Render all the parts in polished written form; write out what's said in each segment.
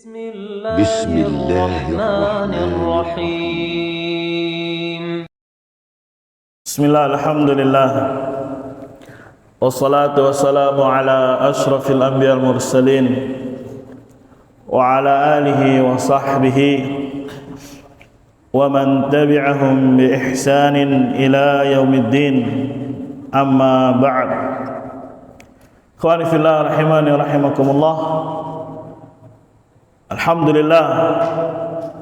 Bismillahirrahmanirrahim. Bismillah, alhamdulillah. Wassalatu wassalamu ala ashrafil anbiya wal mursalin wa ala alihi wa sahbihi wa man tabi'ahum bi ihsanin ila yaumiddin. Amma ba'd. Ikhwani fillah rahimani wa rahimakumullah. Alhamdulillah,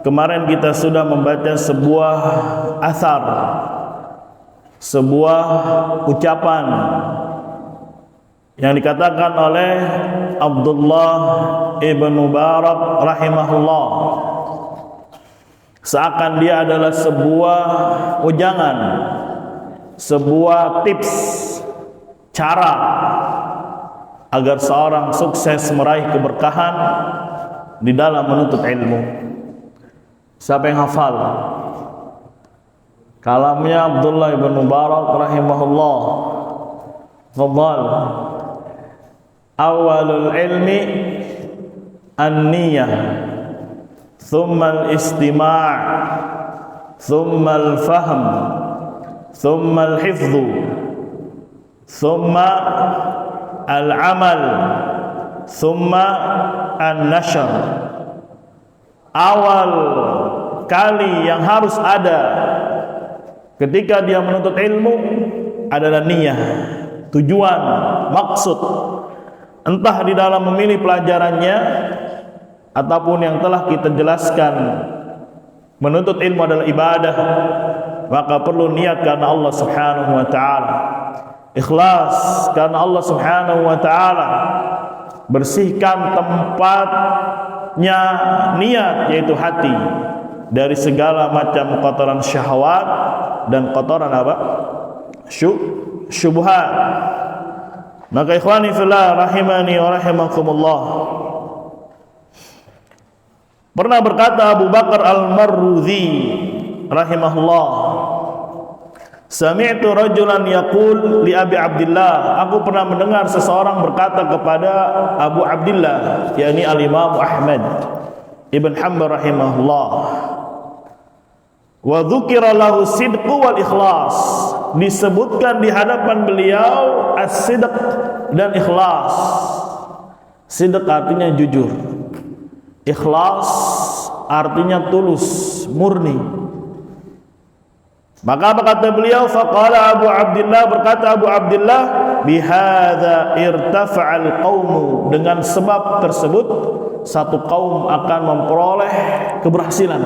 kemarin kita sudah membaca sebuah athar, sebuah ucapan yang dikatakan oleh Abdullah ibn Mubarak rahimahullah, seakan dia adalah sebuah ujangan, sebuah tips cara agar seorang sukses meraih keberkahan di dalam menuntut ilmu. Siapa yang hafal kalamnya Abdullah ibn Mubarak rahimahullah? Fadhal. Awalul ilmi an-niyah, thumma al-istima', thumma al-fahm, thumma al-hifdhu, thumma al-amal, thumma an-nashr. Awal kali yang harus ada ketika dia menuntut ilmu adalah niyyah, tujuan, maksud, entah di dalam memilih pelajarannya ataupun yang telah kita jelaskan. Menuntut ilmu adalah ibadah, maka perlu niat karena Allah Subhanahu wa taala, ikhlas karena Allah Subhanahu wa taala. Bersihkan tempatnya niat, yaitu hati, dari segala macam kotoran syahwat dan kotoran apa? Syubhat. Maka ikhwani fillah rahimani wa rahimakumullah, pernah berkata Abu Bakar Al-Marruzi rahimahullah, sami'tu rajulan yaqul li Abi Abdillah, aku pernah mendengar seseorang berkata kepada Abu Abdillah, yakni Al-Imam Ahmad Ibn Hanbal rahimahullah, wa dzukira lahu sidqu wal ikhlas, disebutkan di hadapan beliau as-sidq dan ikhlas. Sidq artinya jujur, ikhlas artinya tulus, murni. Maka apa kata beliau? Faqala Abu Abdillah, berkata Abu Abdillah, bihadza irtafa'al qaumu, dengan sebab tersebut satu kaum akan memperoleh keberhasilan,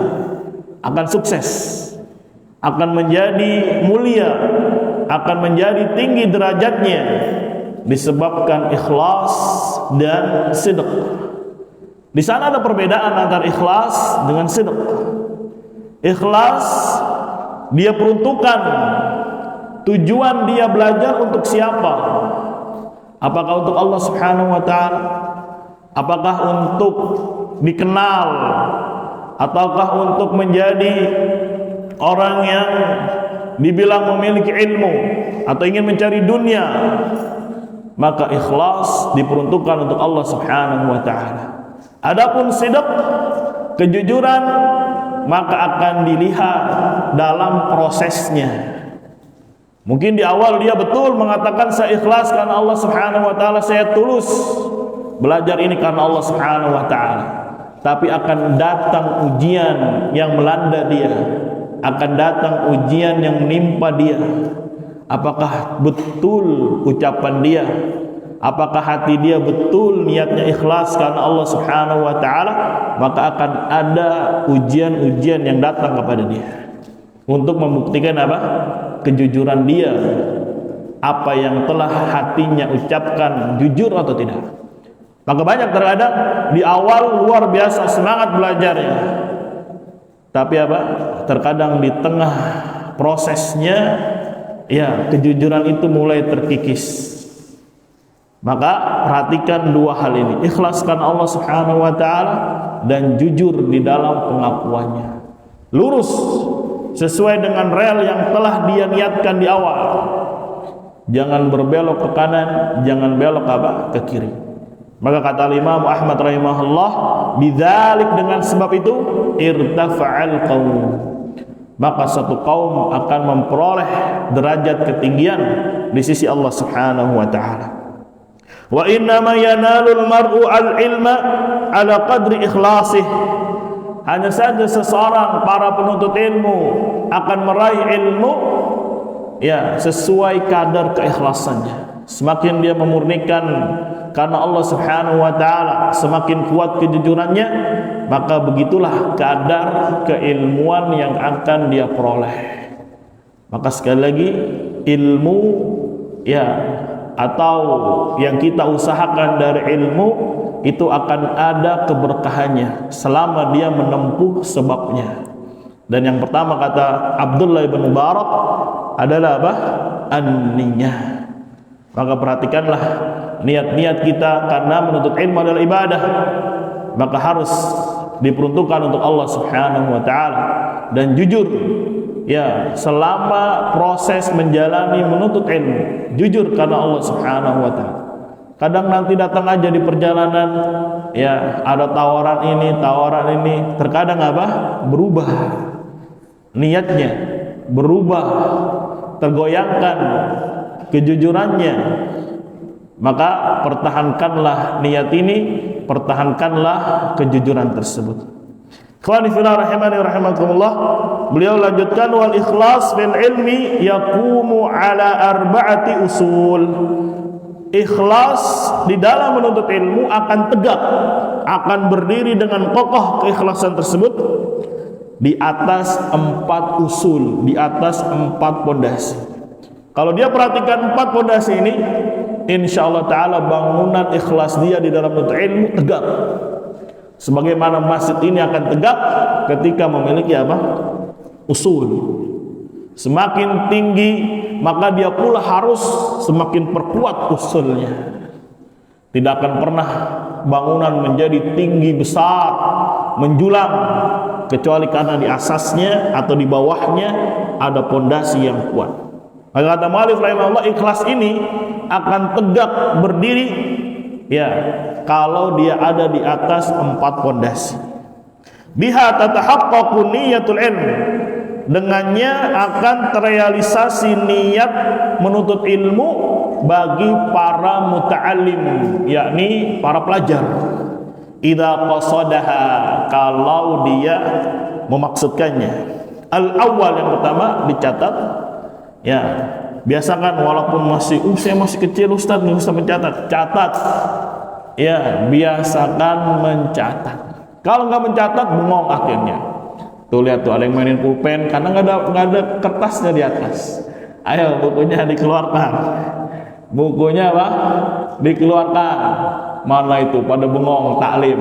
akan sukses, akan menjadi mulia, akan menjadi tinggi derajatnya disebabkan ikhlas dan sidq. Di sana ada perbedaan antara ikhlas dengan sidq. Ikhlas dia peruntukan, tujuan dia belajar untuk siapa? Apakah untuk Allah Subhanahu wa taala? Apakah untuk dikenal? Ataukah untuk menjadi orang yang dibilang memiliki ilmu atau ingin mencari dunia? Maka ikhlas diperuntukkan untuk Allah Subhanahu wa taala. Adapun sidq, kejujuran, maka akan dilihat dalam prosesnya. Mungkin di awal dia betul mengatakan saya ikhlas karena Allah Subhanahu wa taala, saya tulus belajar ini karena Allah Subhanahu wa taala. Tapi akan datang ujian yang melanda dia, akan datang ujian yang menimpa dia. Apakah betul ucapan dia? Apakah hati dia betul niatnya ikhlas karena Allah Subhanahu wa taala? Maka akan ada ujian-ujian yang datang kepada dia untuk membuktikan apa? Kejujuran dia, apa yang telah hatinya ucapkan jujur atau tidak. Maka banyak terkadang di awal luar biasa semangat belajarnya, tapi apa? Terkadang di tengah prosesnya, ya, kejujuran itu mulai terkikis. Maka perhatikan dua hal ini, ikhlaskan Allah Subhanahu wa taala dan jujur di dalam pengakuannya. Lurus sesuai dengan rel yang telah dia niatkan di awal. Jangan berbelok ke kanan, jangan belok ke kiri. Maka kata Imam Ahmad rahimahullah, bidzalik, dengan sebab itu irtafa'al qaum, maka satu kaum akan memperoleh derajat ketinggian di sisi Allah Subhanahu wa taala. Wa inna ma yanalul mar'u al-ilma ala qadri ikhlasih. Hanya saja seseorang, para penuntut ilmu, akan meraih ilmu ya sesuai kadar keikhlasannya. Semakin dia memurnikan karena Allah Subhanahu wa taala, semakin kuat kejujurannya, maka begitulah kadar keilmuan yang akan dia peroleh. Maka sekali lagi, ilmu ya atau yang kita usahakan dari ilmu itu akan ada keberkahannya selama dia menempuh sebabnya. Dan yang pertama kata Abdullah bin Mubarak adalah apa? An-niyah. Maka perhatikanlah niat-niat kita, karena menuntut ilmu adalah ibadah, maka harus diperuntukkan untuk Allah Subhanahu wa taala, dan jujur ya selama proses menjalani menuntut ilmu, jujur karena Allah Subhanahu wa taala. Kadang nanti datang aja di perjalanan ya ada tawaran ini, terkadang apa? Berubah niatnya, berubah, tergoyangkan kejujurannya. Maka pertahankanlah niat ini, pertahankanlah kejujuran tersebut. Ikhwani fillah rahimani rahimakumullah. Beliau lanjutkan, wal ikhlas fil ilmi yaqumu ala arba'ati usul. Ikhlas di dalam menuntut ilmu akan tegak, akan berdiri dengan kokoh keikhlasan tersebut di atas 4 usul, di atas 4 pondasi. Kalau dia perhatikan 4 pondasi ini, insyaallah ta'ala bangunan ikhlas dia di dalam menuntut ilmu tegak. Sebagaimana masjid ini akan tegak ketika memiliki apa? Usul. Semakin tinggi, maka dia pula harus semakin perkuat usulnya. Tidak akan pernah bangunan menjadi tinggi besar, menjulang, kecuali karena di asasnya atau di bawahnya ada pondasi yang kuat. Maka kata mu'allif rahimahullah, ikhlas ini akan tegak berdiri ya kalau dia ada di atas 4 pondasi. Biha tatahaqqaqu niyatul ilm, dengannya akan terrealisasi niat menuntut ilmu bagi para muta'allim, yakni para pelajar. Idza qasadaha, kalau dia memaksudkannya. Al-awwal, yang pertama dicatat ya, biasakan walaupun saya masih kecil Ustaz, nggak usah mencatat, catat ya, biasakan mencatat. Kalau nggak mencatat, bengong akhirnya. Tuh lihat tuh, ada yang mainin pulpen karena nggak ada kertasnya di atas. Ayo bukunya dikeluarkan, bukunya apa? Dikeluarkan. Mana itu pada bengong taklim.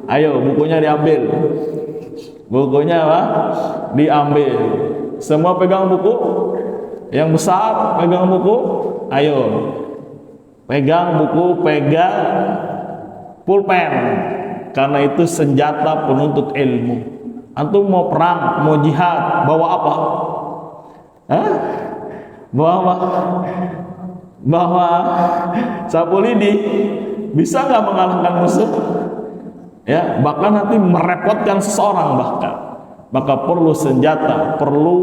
Ayo bukunya diambil, bukunya apa? Diambil. Semua pegang buku. Yang besar pegang buku, ayo pegang buku, pegang pulpen, karena itu senjata penuntut ilmu. Antum mau perang, mau jihad, bawa apa? Hah? Bawa apa? Bawa sapu lidi, bisa nggak mengalahkan musuh? Ya, bahkan nanti merepotkan seseorang bahkan. Maka perlu senjata, perlu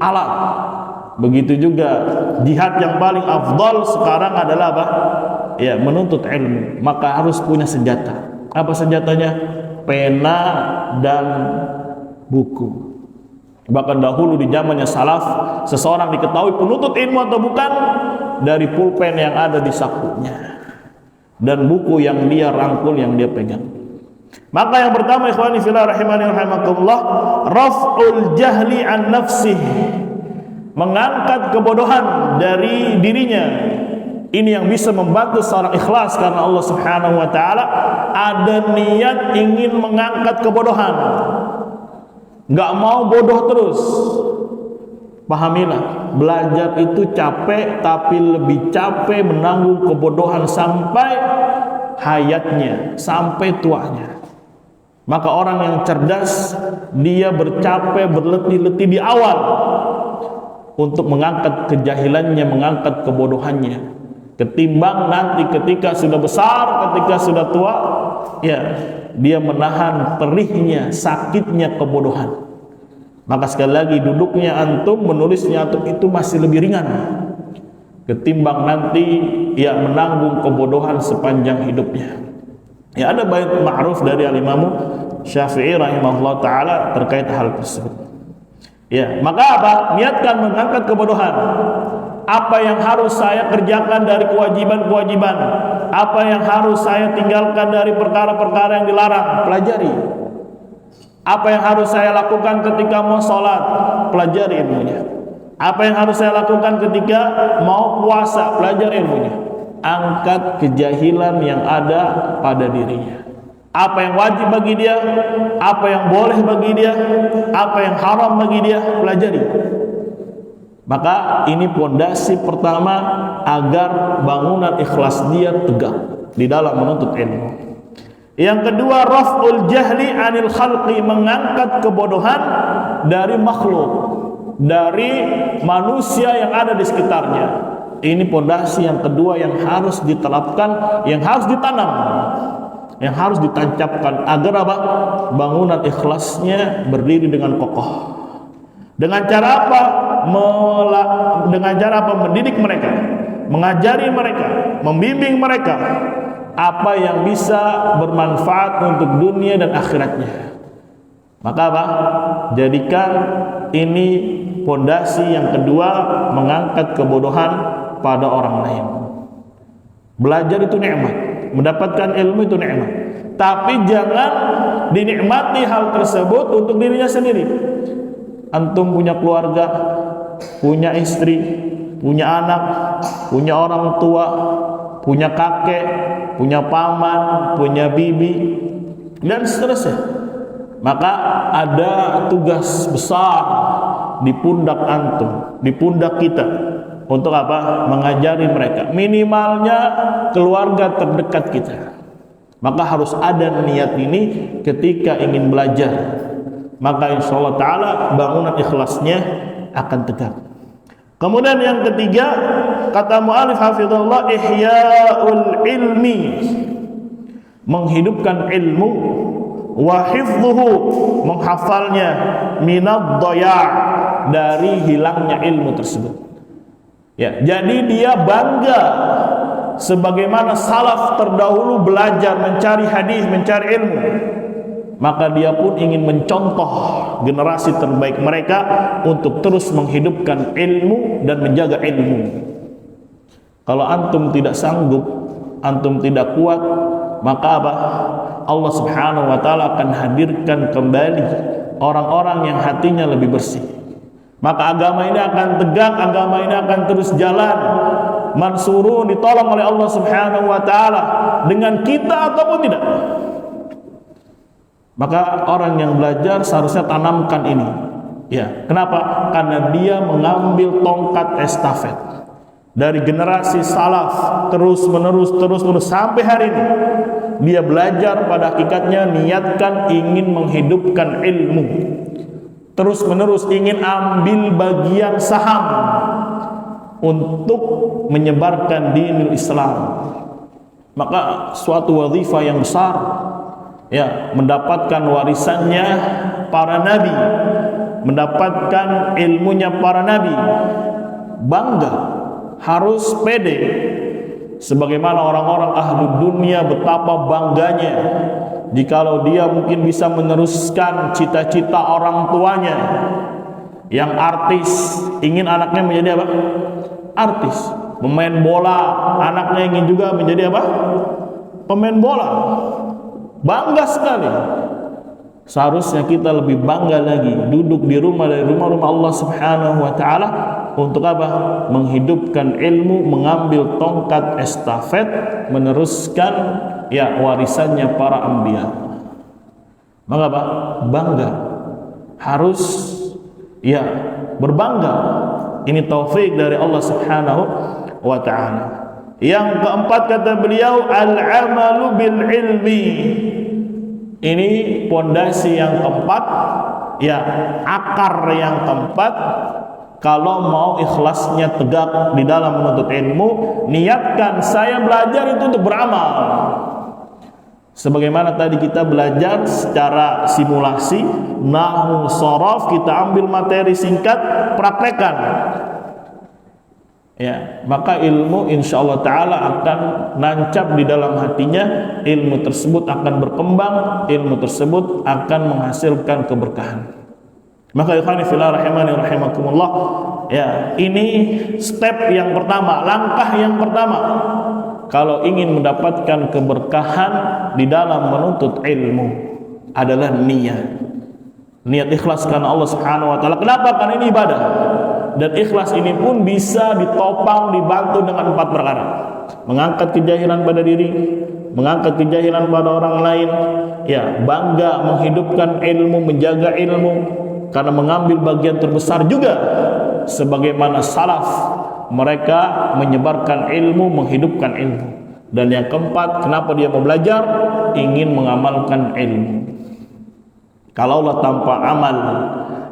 alat. Begitu juga jihad yang paling afdal sekarang adalah apa? Ya, menuntut ilmu. Maka harus punya senjata. Apa senjatanya? Pena dan buku. Bahkan dahulu di zamannya salaf, seseorang diketahui penuntut ilmu atau bukan dari pulpen yang ada di sakunya dan buku yang dia rangkul, yang dia pegang. Maka yang pertama, ikhwani fillah rahimani rahimakumullah, raf'ul jahli an nafsihi, mengangkat kebodohan dari dirinya. Ini yang bisa membantu seorang ikhlas karena Allah Subhanahu wa taala. Ada niat ingin mengangkat kebodohan, nggak mau bodoh terus. Pahamilah, belajar itu capek, tapi lebih capek menanggung kebodohan sampai hayatnya, sampai tuanya. Maka orang yang cerdas, dia bercapek, berletih-letih di awal untuk mengangkat kejahilannya, mengangkat kebodohannya. ketimbang nanti ketika sudah besar, ketika sudah tua, ya dia menahan perihnya, sakitnya kebodohan. Maka sekali lagi, duduknya antum, menulisnya antum itu masih lebih ringan ketimbang nanti ya menanggung kebodohan sepanjang hidupnya. Ya, ada bait ma'ruf dari al-Imam Syafi'i rahimahullah taala terkait hal tersebut. Ya, maka apa? Niatkan mengangkat kebodohan. Apa yang harus saya kerjakan dari kewajiban-kewajiban? Apa yang harus saya tinggalkan dari perkara-perkara yang dilarang? Pelajari. Apa yang harus saya lakukan ketika mau sholat? Pelajari ilmunya. Apa yang harus saya lakukan ketika mau puasa? Pelajari ilmunya. Angkat kejahilan yang ada pada dirinya. Apa yang wajib bagi dia, apa yang boleh bagi dia, apa yang haram bagi dia, pelajari. Maka ini pondasi pertama agar bangunan ikhlas dia tegak di dalam menuntut ilmu. Yang kedua, raf'ul jahli 'anil khalqi, mengangkat kebodohan dari makhluk, dari manusia yang ada di sekitarnya. Ini pondasi yang kedua yang harus diterapkan, yang harus ditanam, yang harus ditancapkan agar apa? Bangunan ikhlasnya berdiri dengan kokoh. Dengan cara apa? Dengan cara apa? Mendidik mereka, mengajari mereka, membimbing mereka apa yang bisa bermanfaat untuk dunia dan akhiratnya. Maka apa? Jadikan ini pondasi yang kedua, mengangkat kebodohan pada orang lain. Belajar itu nikmat, mendapatkan ilmu itu nikmat. Tapi jangan dinikmati hal tersebut untuk dirinya sendiri. Antum punya keluarga, punya istri, punya anak, punya orang tua, punya kakek, punya paman, punya bibi, dan seterusnya. Maka ada tugas besar di pundak antum, di pundak kita, untuk apa? Mengajari mereka, minimalnya keluarga terdekat kita. Maka harus ada niat ini ketika ingin belajar. Maka insyaallah ta'ala bangunan ikhlasnya akan tegak. Kemudian yang ketiga, kata mu'alif hafizahullah, ihya'ul ilmi, menghidupkan ilmu, wa hifdhuhu, menghafalnya, minad dhaya', dari hilangnya ilmu tersebut. Ya, jadi dia bangga sebagaimana salaf terdahulu belajar, mencari hadis, mencari ilmu. Maka dia pun ingin mencontoh generasi terbaik mereka untuk terus menghidupkan ilmu dan menjaga ilmu. Kalau antum tidak sanggup, antum tidak kuat, maka apa? Allah Subhanahu wa taala akan hadirkan kembali orang-orang yang hatinya lebih bersih. Maka agama ini akan tegak, agama ini akan terus jalan. Mansurun, ditolong oleh Allah Subhanahu wa taala dengan kita ataupun tidak. Maka orang yang belajar seharusnya tanamkan ini. Ya, kenapa? Karena dia mengambil tongkat estafet dari generasi salaf terus menerus sampai hari ini. Dia belajar, pada hakikatnya niatkan ingin menghidupkan ilmu. Terus menerus ingin ambil bagian saham untuk menyebarkan dinul Islam. Maka suatu wazifah yang besar, ya, mendapatkan warisannya para nabi, mendapatkan ilmunya para nabi. Bangga, harus pede, sebagaimana orang-orang ahli dunia betapa bangganya jikalau dia mungkin bisa meneruskan cita-cita orang tuanya yang artis, ingin anaknya menjadi apa? Artis. Pemain bola, anaknya ingin juga menjadi apa? Pemain bola. Bangga sekali. Seharusnya kita lebih bangga lagi duduk di rumah dari rumah-rumah Allah Subhanahu wa taala untuk apa? Menghidupkan ilmu, mengambil tongkat estafet, meneruskan ya warisannya para anbiya. Maka apa? Bangga. Harus ya berbangga. Ini taufik dari Allah Subhanahu wa taala. Yang keempat kata beliau, al-amalu bil ilmi. Ini pondasi yang keempat, ya, akar yang keempat, Kalau mau ikhlasnya tegak di dalam menuntut ilmu, niatkan saya belajar itu untuk beramal. Sebagaimana tadi kita belajar secara simulasi, nahwu sharaf, kita ambil materi singkat, praktekkan. Ya, maka ilmu insyaallah taala akan nancap di dalam hatinya, ilmu tersebut akan berkembang, ilmu tersebut akan menghasilkan keberkahan. Maka ikhwani fillah rahimani rahimakumullah, ya, ini step yang pertama, langkah yang pertama kalau ingin mendapatkan keberkahan di dalam menuntut ilmu adalah niat. Niat ikhlas karena Allah Subhanahu wa taala. Kenapa? Karena ini ibadah. Dan ikhlas ini pun bisa ditopang, dibantu dengan 4 perkara. Mengangkat kejahilan pada diri, mengangkat kejahilan pada orang lain, ya, bangga menghidupkan ilmu, menjaga ilmu, karena mengambil bagian terbesar juga sebagaimana salaf, mereka menyebarkan ilmu, menghidupkan ilmu. Dan yang keempat, kenapa dia mau belajar? Ingin mengamalkan ilmu. Kalaulah tanpa amal,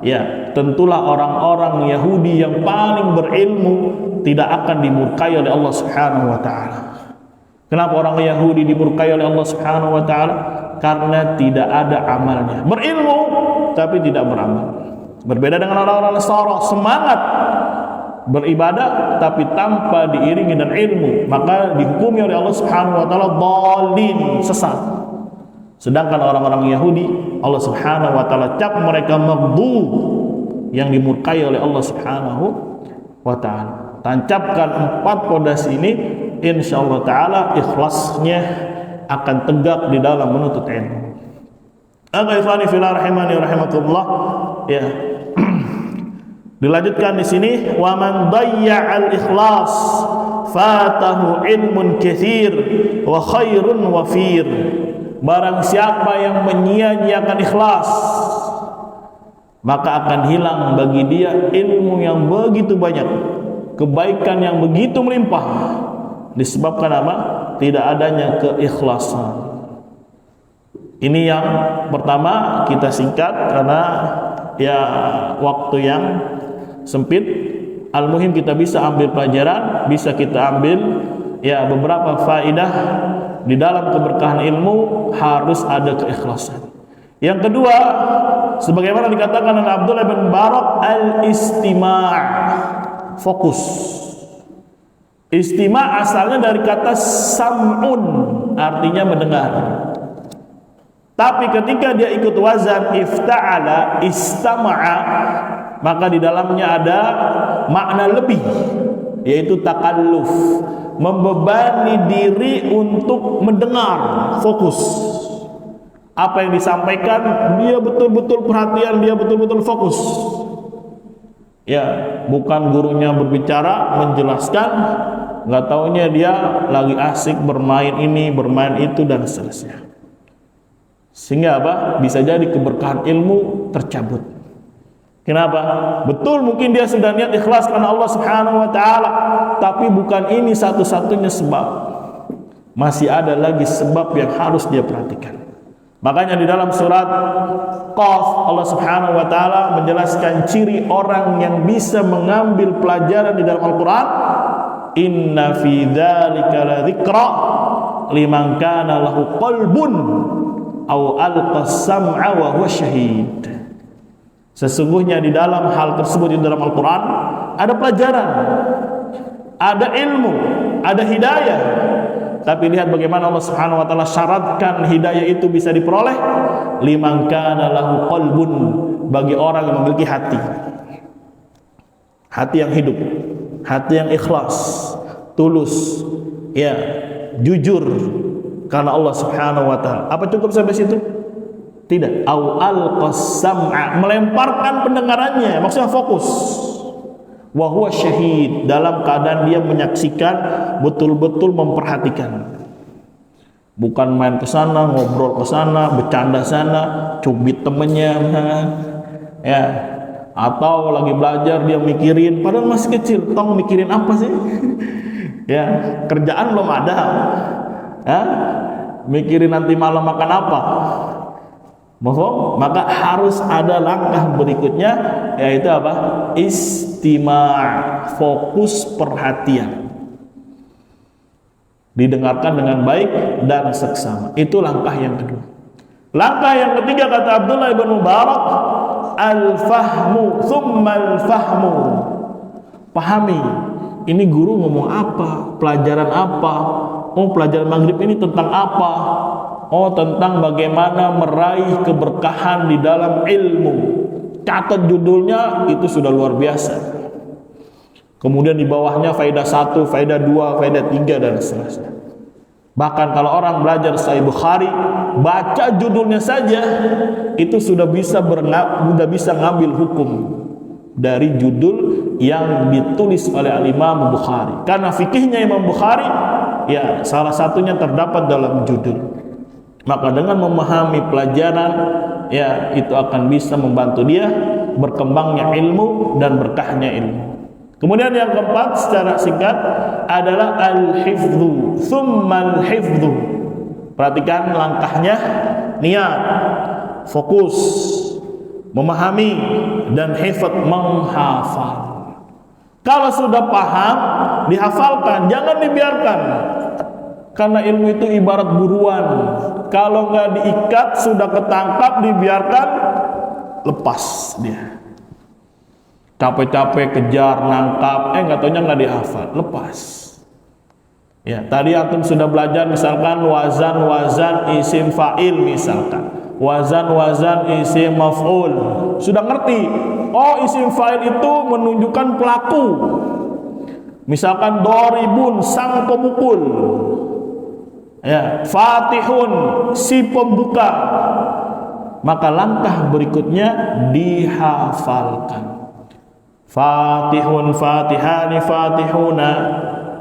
ya, tentulah orang-orang Yahudi yang paling berilmu tidak akan dimurkai oleh Allah Subhanahu wa taala. Kenapa orang Yahudi dimurkai oleh Allah Subhanahu wa taala? Karena tidak ada amalnya. Berilmu tapi tidak beramal. Berbeda dengan orang-orang Nasara, semangat beribadah tapi tanpa diiringi dengan ilmu, maka dihukumi oleh Allah Subhanahu wa taala dhalin, sesat. Sedangkan orang-orang Yahudi, Allah Subhanahu wa taala cap mereka maghdub, yang dimurkai oleh Allah Subhanahu wa taala. Tancapkan 4 pondasi ini, insyaallah taala ikhlasnya akan tegak di dalam menuntut ilmu. Ikhwani fillah rahimani rahimakumullah, ya. Dilanjutkan di sini, wa man dayya'al ikhlas fatahu ilmun katsir wa khairun wafir. Barang siapa yang menyia-nyiakan ikhlas, maka akan hilang bagi dia ilmu yang begitu banyak, kebaikan yang begitu melimpah. Disebabkan apa? Tidak adanya keikhlasan. Ini yang pertama, kita singkat karena ya waktu yang sempit. Al-muhim kita bisa ambil pelajaran, bisa kita ambil ya beberapa faedah. Di dalam keberkahan ilmu harus ada keikhlasan. Yang kedua, sebagaimana dikatakan oleh Abdullah bin Barak, al-istima', fokus. Istima' asalnya dari kata sam'un, artinya mendengar. Tapi ketika dia ikut wazan ifta'ala, istama'a, maka di dalamnya ada makna lebih, yaitu takalluf, membebani diri untuk mendengar, fokus. Apa yang disampaikan, dia betul-betul perhatian, dia betul-betul fokus. Ya, bukan gurunya berbicara, menjelaskan, nggak taunya dia lagi asik bermain ini, bermain itu, dan seterusnya. Sehingga apa? Bisa jadi keberkahan ilmu tercabut. Kenapa? Betul mungkin dia sudah niat ikhlas karena Allah Subhanahu wa taala, tapi bukan ini satu-satunya sebab. Masih ada lagi sebab yang harus dia perhatikan. Makanya di dalam surat Qaf, Allah Subhanahu wa taala menjelaskan ciri orang yang bisa mengambil pelajaran di dalam Al-Qur'an. Inna fi dzalika ladzikra liman kana lahu qalbun aw alqas sam'a wa huwa syahid. Sesungguhnya di dalam hal tersebut, di dalam Al-Quran ada pelajaran, ada ilmu, ada hidayah. Tapi lihat bagaimana Allah Subhanahu wa taala syaratkan hidayah itu bisa diperoleh, liman kana lahu qalbun, bagi orang yang memiliki hati. Hati yang hidup, hati yang ikhlas, tulus, ya, jujur karena Allah Subhanahu wa taala. Apa cukup sampai situ? Tidak. Au alqas sam'a, melemparkan pendengarannya, maksudnya fokus. Wa huwa syahid, dalam keadaan dia menyaksikan, betul-betul memperhatikan. Bukan main ke sana, ngobrol ke sana, bercanda sana, cubit temennya, ya. Atau lagi belajar dia mikirin, padahal masih kecil, tong mikirin apa sih? Ya, kerjaan belum ada. Ya, mikirin nanti malam makan apa. Mafhum? Maka harus ada langkah berikutnya, yaitu apa? Istima', fokus perhatian. Didengarkan dengan baik dan seksama. Itu langkah yang kedua. Langkah yang ketiga kata Abdullah bin Mubarak, al-fahmu thumma al-fahmu. Pahami. Ini guru ngomong apa? Pelajaran apa? Oh, pelajaran maghrib ini tentang apa? Oh, tentang bagaimana meraih keberkahan di dalam ilmu. Catat judulnya, itu sudah luar biasa. Kemudian di bawahnya faedah 1, faedah 2, faedah 3 dan seterusnya. Bahkan kalau orang belajar Sahih Bukhari, baca judulnya saja itu sudah bisa ngambil hukum dari judul yang ditulis oleh Al-Imam Bukhari. Karena fikihnya Imam Bukhari ya salah satunya terdapat dalam judul. Maka dengan memahami pelajaran ya itu akan bisa membantu dia berkembangnya ilmu dan berkahnya ilmu. Kemudian yang keempat secara singkat adalah al-hifdhu thumma al-hifdhu. Perhatikan langkahnya, niat, fokus, memahami dan hifdz, menghafal. Kalau sudah paham, dihafalkan, jangan dibiarkan. Karena ilmu itu ibarat buruan. Kalau nggak diikat, sudah ketangkap, dibiarkan, lepas dia. Capek-capek kejar, nangkap, nggak taunya nggak dihafal, lepas. Ya, tadi antum sudah belajar misalkan wazan isim fa'il misalkan, wazan isim maf'ul, sudah ngerti. Oh, isim fa'il itu menunjukkan pelaku. Misalkan doribun, sang pemukul. Ya, fatihun, si pembuka. Maka langkah berikutnya dihafalkan. Fatihun, fatihani, fatihuna,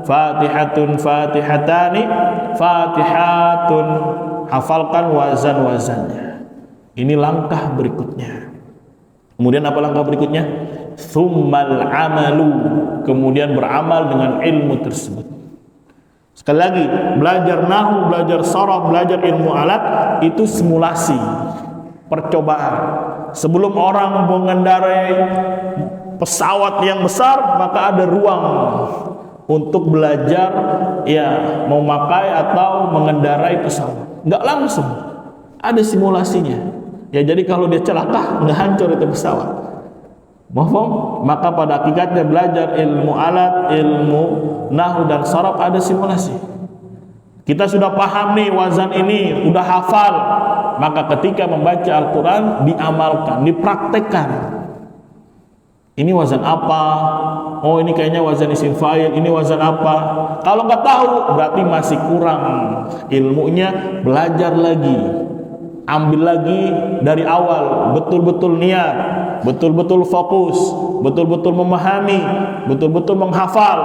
fatihatun, fatihatani, fatihatun. Hafalkan wazan-wazannya. Ini langkah berikutnya. Kemudian apa langkah berikutnya? Tsummal amalu. Kemudian beramal dengan ilmu tersebut. Sekali lagi, belajar nahwu, belajar sharaf, belajar ilmu alat itu simulasi, percobaan. Sebelum orang mengendarai pesawat yang besar, maka ada ruang untuk belajar ya memakai atau mengendarai pesawat. Nggak langsung, ada simulasinya. Ya jadi kalau dia celaka, nggak hancur itu pesawat. Mahfum? Maka pada hakikatnya belajar ilmu alat, ilmu nahwu dan sharaf ada simulasi. Kita sudah paham nih wazan ini, udah hafal. Maka ketika membaca Al-Quran diamalkan, dipraktekkan. Ini wazan apa? Oh ini kayaknya wazan isim fa'il. Ini wazan apa? Kalau nggak tahu berarti masih kurang ilmunya. Belajar lagi, ambil lagi dari awal. Betul-betul niat, betul-betul fokus, betul-betul memahami, betul-betul menghafal.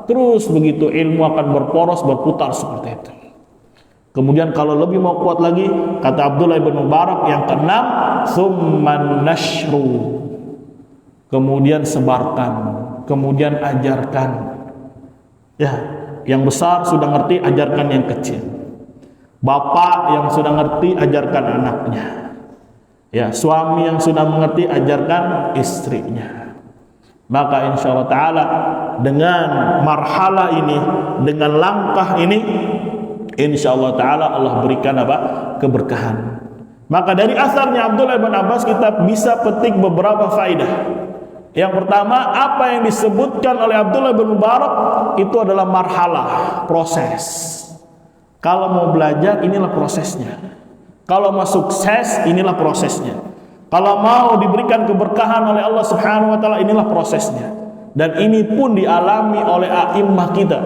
Terus begitu ilmu akan berporos, berputar seperti itu. Kemudian kalau lebih mau kuat lagi, kata Abdullah bin Mubarak yang keenam, tsumman nashru. Kemudian sebarkan, kemudian ajarkan. Ya, yang besar sudah ngerti, ajarkan yang kecil. Bapak yang sudah ngerti, ajarkan anaknya. Ya, suami yang sudah mengerti, ajarkan istrinya. Maka insya Allah Ta'ala dengan marhalah ini, dengan langkah ini, insya Allah Ta'ala Allah berikan apa? Keberkahan. Maka dari asarnya Abdullah bin Abbas kita bisa petik beberapa faidah. Yang pertama, apa yang disebutkan oleh Abdullah bin Mubarak itu adalah marhalah, proses. Kalau mau belajar, inilah prosesnya. Kalau mau sukses, inilah prosesnya. Kalau mau diberikan keberkahan oleh Allah Subhanahu wa taala, inilah prosesnya. Dan ini pun dialami oleh a'immah kita,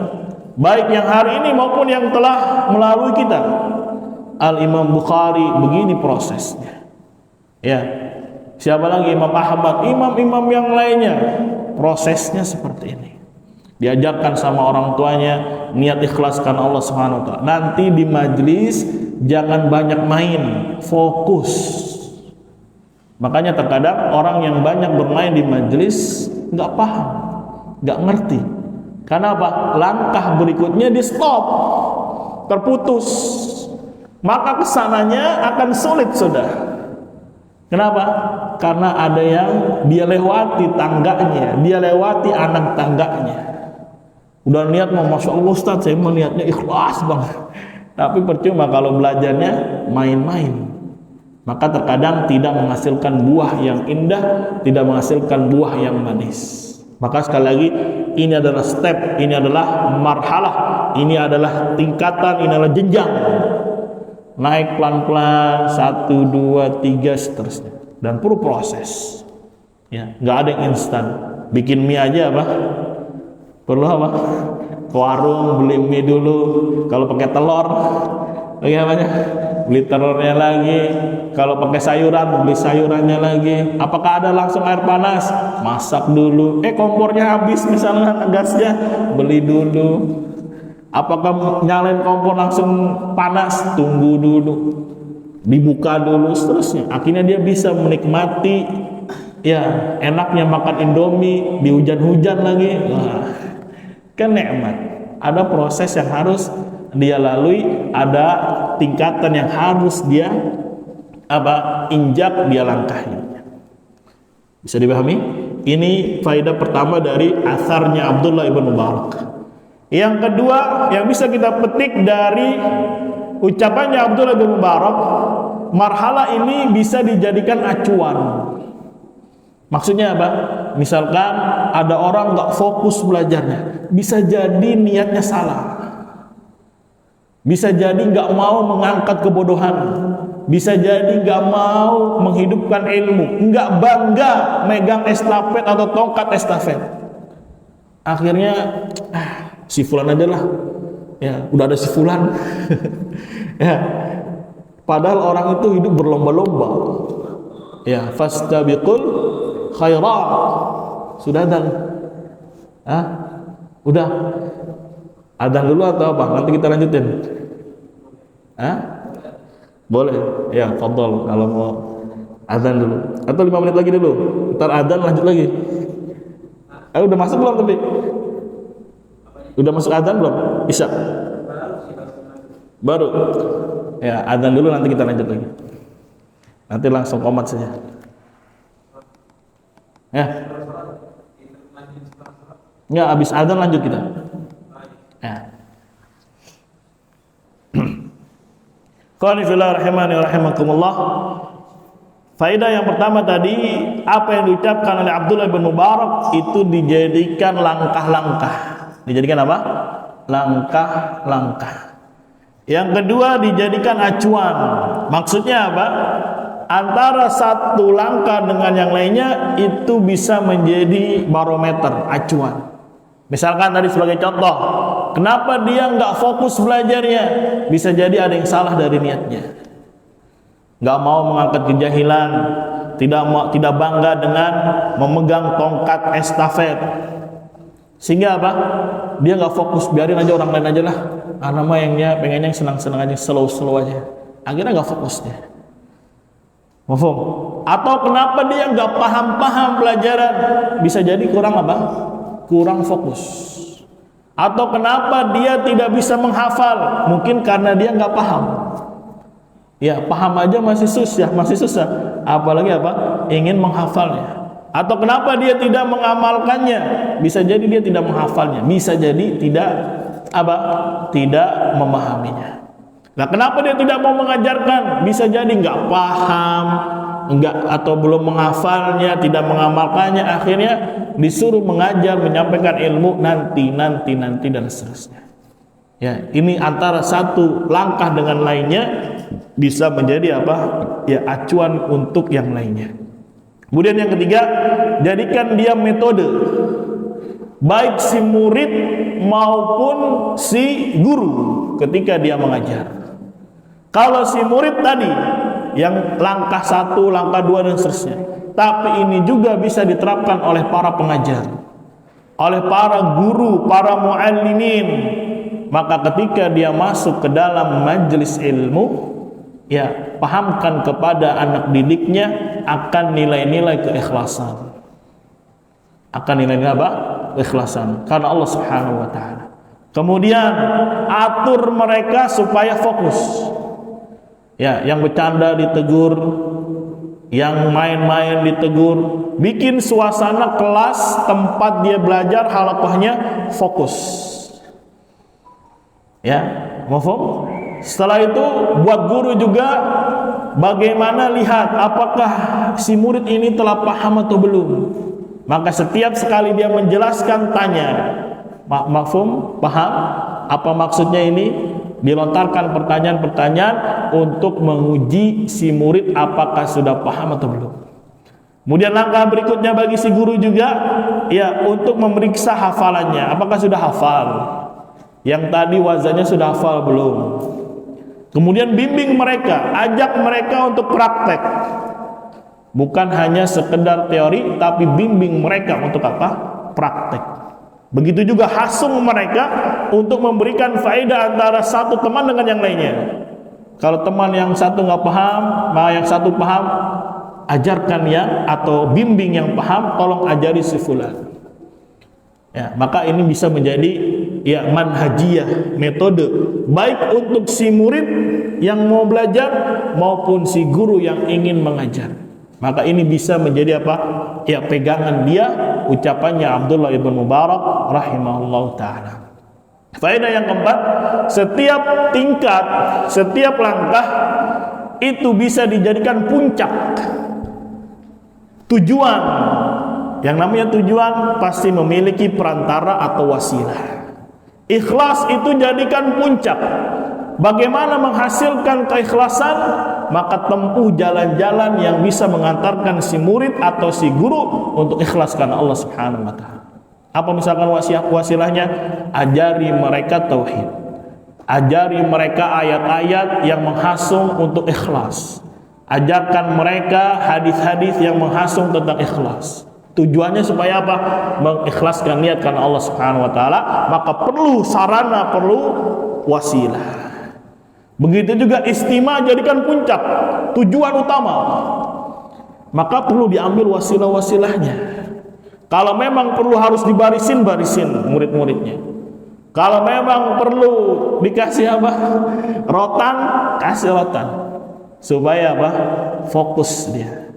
baik yang hari ini maupun yang telah melalui kita. Al-Imam Bukhari begini prosesnya. Ya. Siapa lagi? Imam Ahmad, imam-imam yang lainnya, prosesnya seperti ini. Diajarkan sama orang tuanya, niat ikhlaskan Allah Subhanahu wa taala. Nanti di majlis jangan banyak main, fokus. Makanya terkadang orang yang banyak bermain di majlis nggak paham, nggak ngerti. Karena apa? Langkah berikutnya di stop, terputus. maka kesananya akan sulit, saudara. Kenapa? Karena ada yang dia lewati tangganya, dia lewati anak tangganya. Udah niat mau, Masya Allah Ustaz, saya mau niatnya ikhlas banget. Tapi percuma kalau belajarnya main-main. Maka terkadang tidak menghasilkan buah yang indah, tidak menghasilkan buah yang manis. Maka sekali lagi, ini adalah step, ini adalah marhalah, ini adalah tingkatan, ini adalah jenjang. Naik pelan-pelan, 1, 2, 3, seterusnya. Dan perlu proses. Ya, nggak ada yang instan. Bikin mie aja apa? Perlu apa? Ke warung beli mie dulu. Kalau pakai telur, bagaimana? Beli telurnya lagi. Kalau pakai sayuran, beli sayurannya lagi. Apakah ada langsung air panas? Masak dulu. Kompornya habis misalnya, gasnya, beli dulu. Apakah nyalain kompor langsung panas? Tunggu dulu, dibuka dulu, seterusnya. Akhirnya dia bisa menikmati ya enaknya makan Indomie di hujan-hujan lagi. Wah, kan nikmat. Ada proses yang harus dia lalui, ada tingkatan yang harus dia injak, dia langkahi. Bisa dipahami? Ini faedah pertama dari asarnya Abdullah ibn Mubarak. Yang kedua yang bisa kita petik dari ucapannya Abdullah bin Mubarak, marhalah ini bisa dijadikan acuan. Maksudnya apa? Misalkan ada orang nggak fokus belajarnya, bisa jadi niatnya salah, bisa jadi nggak mau mengangkat kebodohan, bisa jadi nggak mau menghidupkan ilmu, nggak bangga megang estafet atau tongkat estafet. Akhirnya si fulan aja lah, ya udah ada si fulan. Ya, padahal orang itu hidup berlomba-lomba. Ya, fastabiqul khairat. Sudah dan udah adzan dulu atau apa? Nanti kita lanjutin. Boleh. Ya, fadhol kalau mau adzan dulu. Atau 5 menit lagi dulu. Ntar adzan lanjut lagi. Udah masuk belum tapi? Udah masuk adzan belum? Isya? Baru? Ya, adzan dulu nanti kita lanjut lagi. Nanti langsung qomat saja. Ya. Enggak, habis adzan lanjut kita. Ya. Qani fillah rahimani wa rahimakumullah. Faedah yang pertama tadi, apa yang diucapkan oleh Abdullah bin Mubarak itu dijadikan langkah-langkah. Dijadikan apa? Langkah-langkah. Yang kedua dijadikan acuan. Maksudnya apa? Antara satu langkah dengan yang lainnya itu bisa menjadi barometer, acuan. Misalkan tadi sebagai contoh, kenapa dia nggak fokus belajarnya? Bisa jadi ada yang salah dari niatnya. Nggak mau mengangkat kejahilan, tidak bangga dengan memegang tongkat estafet. Sehingga apa? Dia nggak fokus, biarin aja orang lain aja lah. Nama yangnya pengennya yang senang-senang aja, slow aja. Akhirnya nggak fokus dia. Mafhum? Atau kenapa dia nggak paham pelajaran? Bisa jadi kurang apa? Kurang fokus. Atau kenapa dia tidak bisa menghafal? Mungkin karena dia nggak paham. Ya, paham aja masih susah. Apalagi apa? Ingin menghafalnya. Atau kenapa dia tidak mengamalkannya? Bisa jadi dia tidak menghafalnya, bisa jadi tidak memahaminya. Nah, kenapa dia tidak mau mengajarkan? Bisa jadi nggak paham, atau belum menghafalnya, tidak mengamalkannya. Akhirnya disuruh mengajar, menyampaikan ilmu nanti dan seterusnya. Ya, ini antara satu langkah dengan lainnya bisa menjadi apa? Ya, acuan untuk yang lainnya. Kemudian yang ketiga, jadikan dia metode, baik si murid maupun si guru ketika dia mengajar. Kalau si murid tadi yang langkah 1, langkah 2 dan seterusnya, tapi ini juga bisa diterapkan oleh para pengajar, oleh para guru, para muallimin. Maka ketika dia masuk ke dalam majelis ilmu, ya, pahamkan kepada anak didiknya akan nilai-nilai keikhlasan. Akan nilai-nilai apa? Keikhlasan. Karena Allah Subhanahu wa taala. Kemudian atur mereka supaya fokus. Ya, yang bercanda ditegur, yang main-main ditegur, bikin suasana kelas tempat dia belajar halaqahnya fokus. Ya, mafhum? Setelah itu buat guru juga bagaimana lihat apakah si murid ini telah paham atau belum. Maka setiap sekali dia menjelaskan tanya, mafhum? Paham? Apa maksudnya ini? Dilontarkan pertanyaan-pertanyaan untuk menguji si murid apakah sudah paham atau belum. Kemudian langkah berikutnya bagi si guru juga ya untuk memeriksa hafalannya, apakah sudah hafal. Yang tadi wazannya sudah hafal belum. Kemudian bimbing mereka, ajak mereka untuk praktek. Bukan hanya sekedar teori, tapi bimbing mereka untuk apa? Praktek. Begitu juga hasung mereka untuk memberikan faedah antara satu teman dengan yang lainnya. Kalau teman yang satu nggak paham, maka yang satu paham, ajarkan ya, atau bimbing yang paham, tolong ajari si fulan. Ya, maka ini bisa menjadi ya manhajiyah, metode baik untuk si murid yang mau belajar maupun si guru yang ingin mengajar. Maka ini bisa menjadi apa? Ya, pegangan dia, ucapannya Abdullah ibn Mubarak rahimahullah ta'ala. Faedah yang keempat, setiap tingkat, setiap langkah itu bisa dijadikan puncak tujuan. Yang namanya tujuan pasti memiliki perantara atau wasilah. Ikhlas itu jadikan puncak. Bagaimana menghasilkan keikhlasan? Maka tempuh jalan-jalan yang bisa mengantarkan si murid atau si guru untuk ikhlaskan Allah Subhanahu wa ta'ala. Apa misalkan wasilahnya? Ajari mereka tauhid. Ajari mereka ayat-ayat yang menghasung untuk ikhlas. Ajarkan mereka hadis-hadis yang menghasung tentang ikhlas. Tujuannya supaya apa? Mengikhlaskan niat karena Allah Subhanahu wa ta'ala. Maka perlu sarana, perlu wasilah. Begitu juga istima jadikan puncak, tujuan utama. Maka perlu diambil wasilah-wasilahnya. Kalau memang perlu harus dibarisin, barisin murid-muridnya. Kalau memang perlu dikasih apa? Rotan, kasih rotan. Supaya apa? Fokus dia.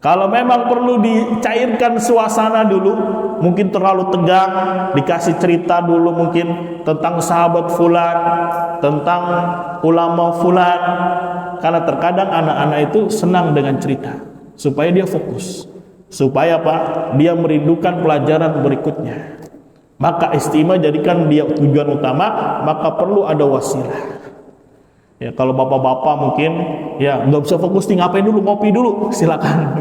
Kalau memang perlu dicairkan suasana dulu, mungkin terlalu tegang, dikasih cerita dulu mungkin tentang sahabat fulan, tentang ulama fulan. Karena terkadang anak-anak itu senang dengan cerita, supaya dia fokus. Supaya apa? Dia merindukan pelajaran berikutnya. Maka istimah jadikan dia tujuan utama, maka perlu ada wasilah. Ya, kalau bapak-bapak mungkin ya nggak bisa fokus nih, ngapain dulu, ngopi dulu, silakan.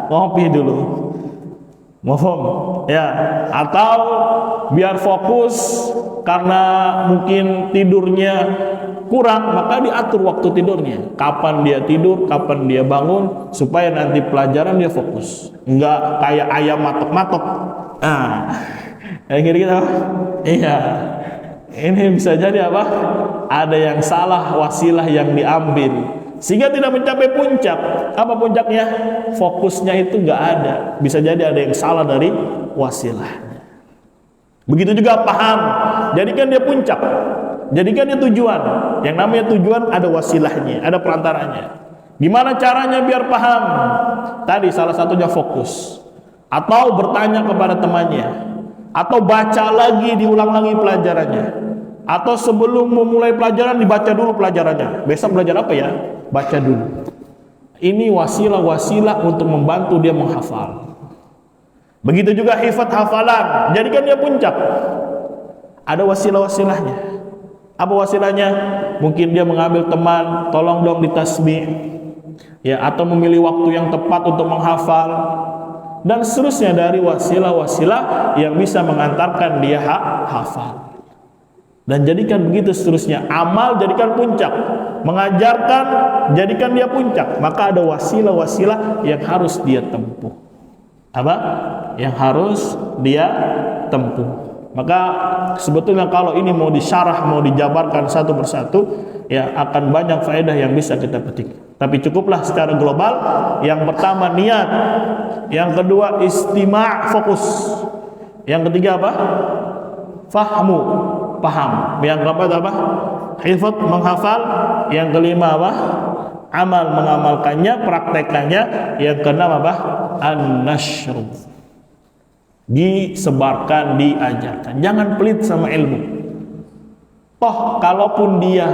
Ngopi dulu, mohon ya. Atau biar fokus karena mungkin tidurnya kurang, maka diatur waktu tidurnya. Kapan dia tidur, kapan dia bangun, supaya nanti pelajaran dia fokus. Nggak kayak ayam matok-matok. Kayak gitu. Iya. Ini bisa jadi apa? Ada yang salah wasilah yang diambil, sehingga tidak mencapai puncak. Apa puncaknya? Fokusnya itu nggak ada. Bisa jadi ada yang salah dari wasilah. Begitu juga paham, jadikan dia puncak, jadikan dia tujuan. Yang namanya tujuan ada wasilahnya, ada perantaranya. Gimana caranya biar paham? Tadi salah satunya fokus, atau bertanya kepada temannya, atau baca lagi, diulang lagi pelajarannya, atau sebelum memulai pelajaran dibaca dulu pelajarannya. Besok belajar apa ya? Baca dulu. Ini wasilah-wasilah untuk membantu dia menghafal. Begitu juga hifadz hafalan, jadikan dia puncak. Ada wasilah-wasilahnya. Apa wasilahnya? Mungkin dia mengambil teman, tolong dong ditasbih, ya, atau memilih waktu yang tepat untuk menghafal, dan seterusnya dari wasilah-wasilah yang bisa mengantarkan dia hafal. Dan jadikan begitu seterusnya. Amal jadikan puncak, mengajarkan jadikan dia puncak. Maka ada wasilah-wasilah yang harus dia tempuh. Apa? Yang harus dia tempuh. Maka sebetulnya kalau ini mau disyarah, mau dijabarkan satu persatu, ya akan banyak faedah yang bisa kita petik. Tapi cukuplah secara global. Yang pertama niat, yang kedua istima', fokus, yang ketiga apa? Fahmu, paham. Yang keempat apa? hifdz menghafal, yang kelima apa? Amal mengamalkannya, praktekannya, yang keenam apa? An-nasyru, disebarkan, diajarkan. Jangan pelit sama ilmu. Toh kalaupun dia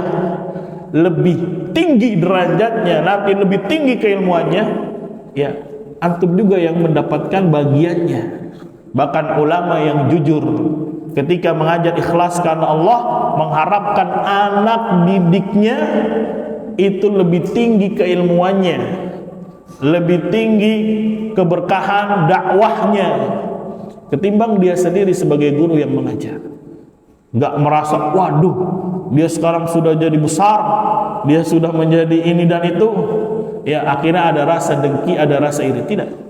lebih tinggi derajatnya, nanti lebih tinggi keilmuannya, ya antum juga yang mendapatkan bagiannya. Bahkan ulama yang jujur ketika mengajar ikhlas karena Allah, mengharapkan anak didiknya itu lebih tinggi keilmuannya, lebih tinggi keberkahan dakwahnya ketimbang dia sendiri sebagai guru yang mengajar. Nggak merasa, waduh, dia sekarang sudah jadi besar, dia sudah menjadi ini dan itu, ya akhirnya ada rasa dengki, ada rasa iri. Tidak.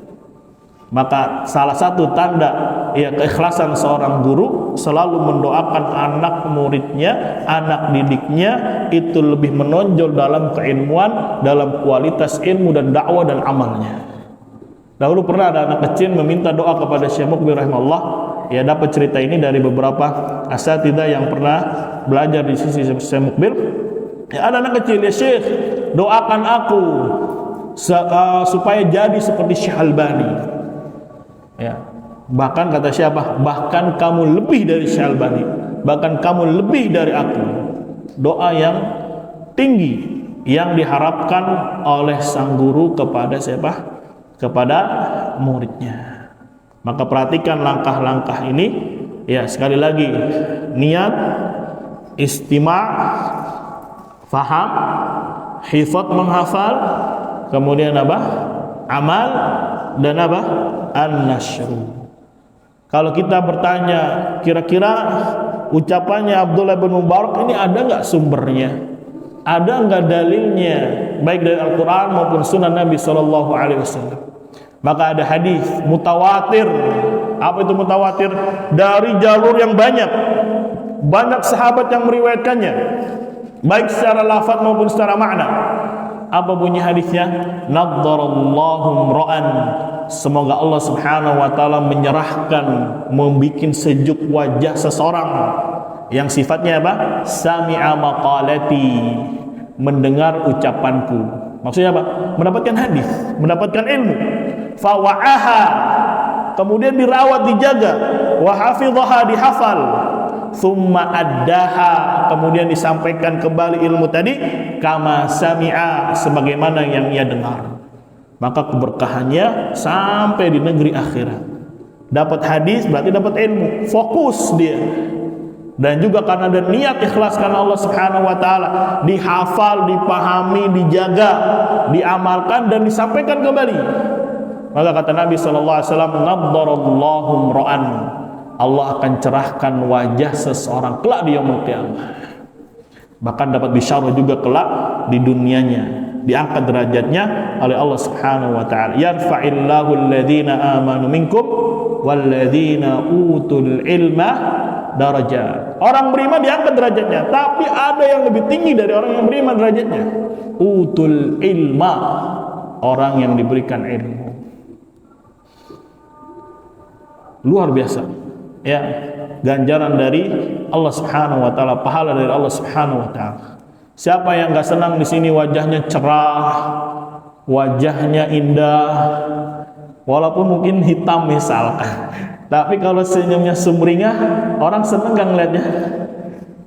Maka salah satu tanda ya keikhlasan seorang guru, selalu mendoakan anak muridnya, anak didiknya itu lebih menonjol dalam keilmuan, dalam kualitas ilmu dan dakwah dan amalnya. Dahulu pernah ada anak kecil meminta doa kepada Syekh Mukbil rahimahullah. Ya, dapat cerita ini dari beberapa asatidzah yang pernah belajar di sisi Syekh Mukbil. Ya, ada anak kecil, ya Syekh, doakan aku supaya jadi seperti Syekh Albani. Ya, bahkan kata siapa? Bahkan kamu lebih dari Syekh Albani, bahkan kamu lebih dari aku. Doa yang tinggi yang diharapkan oleh sang guru kepada siapa? Kepada muridnya. Maka perhatikan langkah-langkah ini. Ya, sekali lagi, niat, istima', faham, hifdz menghafal, kemudian apa? Amal, dan apa? An-nasyru. Kalau kita bertanya, kira-kira ucapannya Abdullah bin Mubarak ini ada nggak sumbernya? Ada nggak dalilnya? Baik dari Al-Quran maupun Sunnah Nabi SAW. Maka ada hadis mutawatir. Apa itu mutawatir? Dari jalur yang banyak. Banyak sahabat yang meriwayatkannya, baik secara lafaz maupun secara makna. Apa bunyi hadisnya? Naddarallahu imra'an, semoga Allah Subhanahu wa taala menyerahkan, membikin sejuk wajah seseorang yang sifatnya apa? Sami'a maqalati, mendengar ucapanku. Maksudnya apa? Mendapatkan hadis, mendapatkan ilmu. Fawa'aha, kemudian dirawat, dijaga. Wa hafidhaha, dihafal. Thumma addaha, kemudian disampaikan kembali ilmu tadi kama sami'a, sebagaimana yang ia dengar. Maka keberkahannya sampai di negeri akhirat. Dapat hadis berarti dapat ilmu, fokus dia. Dan juga karena ada niat ikhlas karena Allah Subhanahu wa taala, dihafal, dipahami, dijaga, diamalkan dan disampaikan kembali. Maka kata Nabi sallallahu alaihi wasallam, naddarallahu imra'an, Allah akan cerahkan wajah seseorang kelak di yaumul qiyamah. Bahkan dapat bisyarah juga kelak di dunianya, diangkat derajatnya oleh Allah Subhanahu wa taala. Yarfa'illahu alladhina amanu minkum walladzina utul ilma darajat. Orang beriman diangkat derajatnya, tapi ada yang lebih tinggi dari orang yang beriman derajatnya. Utul ilma, orang yang diberikan ilmu. Luar biasa. Ya, ganjaran dari Allah Subhanahu wa taala, pahala dari Allah Subhanahu wa taala. Siapa yang enggak senang di sini wajahnya cerah, wajahnya indah, walaupun mungkin hitam misalkan. Tapi kalau senyumnya sumringah, orang senang enggak ngeliatnya?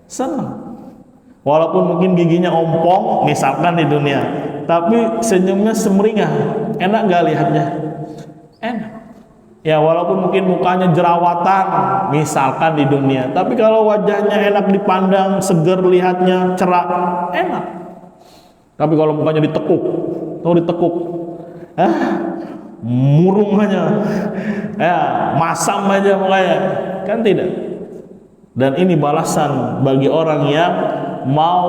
Senang. Walaupun mungkin giginya ompong misalkan di dunia, tapi senyumnya sumringah, enak enggak lihatnya? Enak. Ya, walaupun mungkin mukanya jerawatan misalkan di dunia, tapi kalau wajahnya enak dipandang, seger lihatnya, cerah, enak. Tapi kalau mukanya ditekuk, murung aja, ya masam aja mukanya, kan tidak. Dan ini balasan bagi orang yang mau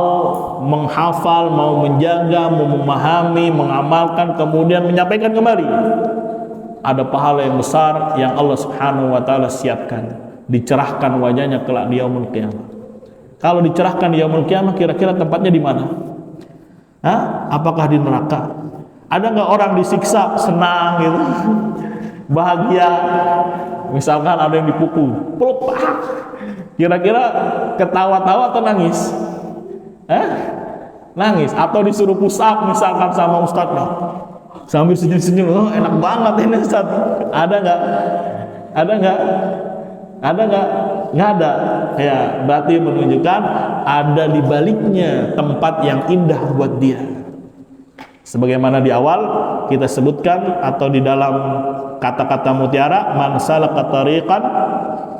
menghafal, mau menjaga, mau memahami, mengamalkan, kemudian menyampaikan kembali. Ada pahala yang besar yang Allah Subhanahu wa taala siapkan, dicerahkan wajahnya kelak di yaumul qiyamah. Kalau dicerahkan di yaumul qiyamah, kira-kira tempatnya di mana? Apakah di neraka? Ada nggak orang disiksa senang gitu, bahagia? Misalkan ada yang dipukul, peluk, kira-kira ketawa-tawa atau nangis? Nangis atau disuruh push up misalkan sama ustadznya sambil senyum-senyum, oh enak banget ini Ustaz. Ada nggak? Nggak ada. Ya, berarti menunjukkan ada di baliknya tempat yang indah buat dia. Sebagaimana di awal kita sebutkan atau di dalam kata-kata mutiara, man salaka tariqan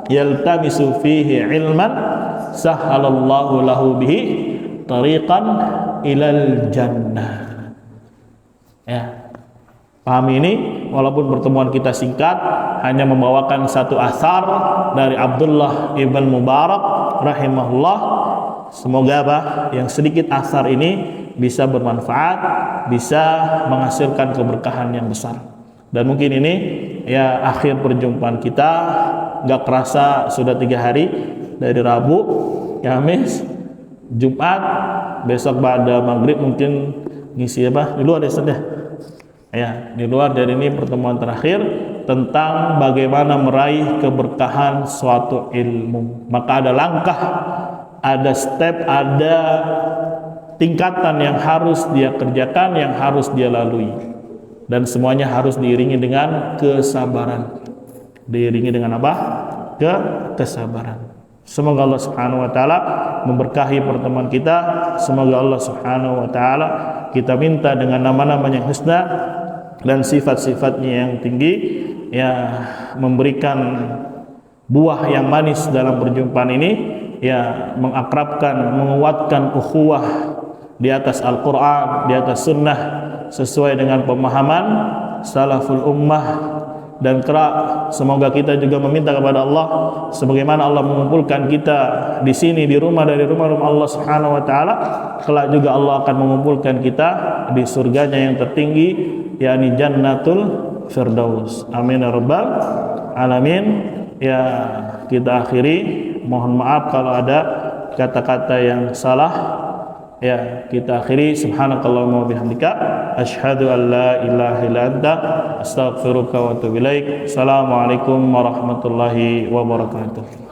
yaltamisu fihi ilman sahhalallahu lahu bihi tariqan ilal jannah. Ya. Pahami ini, walaupun pertemuan kita singkat, hanya membawakan satu asar dari Abdullah ibn Mubarak rahimahullah. Semoga yang sedikit asar ini bisa bermanfaat, bisa menghasilkan keberkahan yang besar. Dan mungkin ini ya akhir perjumpaan kita. Gak kerasa sudah 3 hari dari Rabu, Kamis, Jumat, besok pada maghrib mungkin ngisi di luar ya, di luar dari ini pertemuan terakhir tentang bagaimana meraih keberkahan suatu ilmu. Maka ada langkah, ada step, ada tingkatan yang harus dia kerjakan, yang harus dia lalui, dan semuanya harus diiringi dengan kesabaran. Diiringi dengan apa? Kesabaran. Semoga Allah Subhanahu wa taala memberkahi pertemuan kita. Semoga Allah Subhanahu wa taala, kita minta dengan nama-namanya yang husna dan sifat-sifatnya yang tinggi, ya, memberikan buah yang manis dalam perjumpaan ini, ya, mengakrabkan, menguatkan ukhuwah di atas Al-Quran, di atas sunnah, sesuai dengan pemahaman salaful ummah. Dan semoga kita juga meminta kepada Allah, sebagaimana Allah mengumpulkan kita di sini, di rumah dari rumah-rumah Allah Subhanahu wa taala, kelak juga Allah akan mengumpulkan kita di surganya yang tertinggi, yakni Jannatul Firdaus. Amin ya rabbal alamin. Ya, kita akhiri, mohon maaf kalau ada kata-kata yang salah. Ya, kita akhiri, subhanakallahumma wa bihamdika asyhadu an la ilaha illa anta astaghfiruka wa atubu ilaik. Assalamualaikum warahmatullahi wabarakatuh.